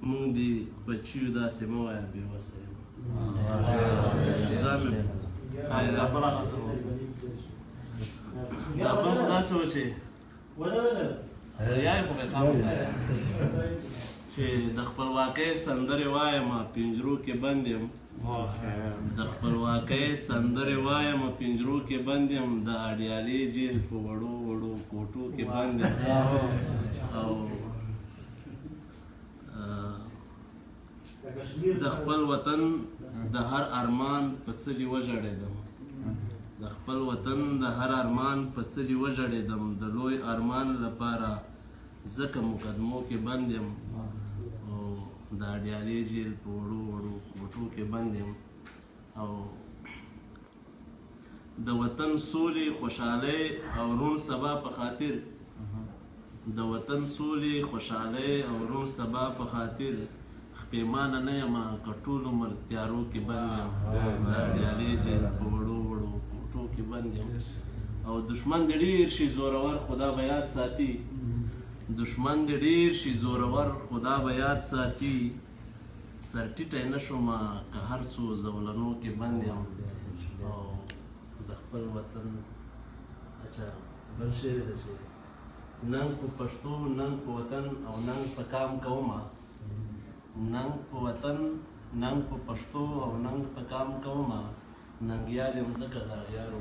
مونږ د بچیو داسې مه وایه بېوسه یم دا بل خو داسې وه چې ریا یې خو به خام چې د خپلواکۍ سندرې وایم پنجرو کې بند یم د خپلواکۍ سندرې وایم پنجرو کې بند یم د اډیالې جیل په وړو وړو کوټو کې بند یم او د خپل وطن د هر ارمان په څلي وژړېدم د خپل وطن د هر ارمان په څلي وژړېدم د لوی ارمان لپاره ځکه مقدمو کې بند یم او د اډیالې جیل په وړو وړو کوټو کې بند یم او د وطن سولې خوشحالۍ او روڼ سبا په خاطر د وطن سولې خوشحالۍ او روڼ سبا په خاطر خپېمانه نه یم که ټول عمر تیارو کې بند یم د اډیالې جیل په وړو وړو کوټو کې بند یم او دشمن دې ډېر شي زورور خدا به یاد ساتي دشمن دې ډېر شي زورور خدا به یاد ساتي سر ټیټی نه شوم که هر څو زولنو کې بند یم او د خپل وطن اچھا بل شعر دی چې ننګ په پښتو ننګ په وطن او ننګ په کام کومه ننګ په وطن ننګ په پښتو او ننګ په کام کومه ننګیال یم ځکه د اغیارو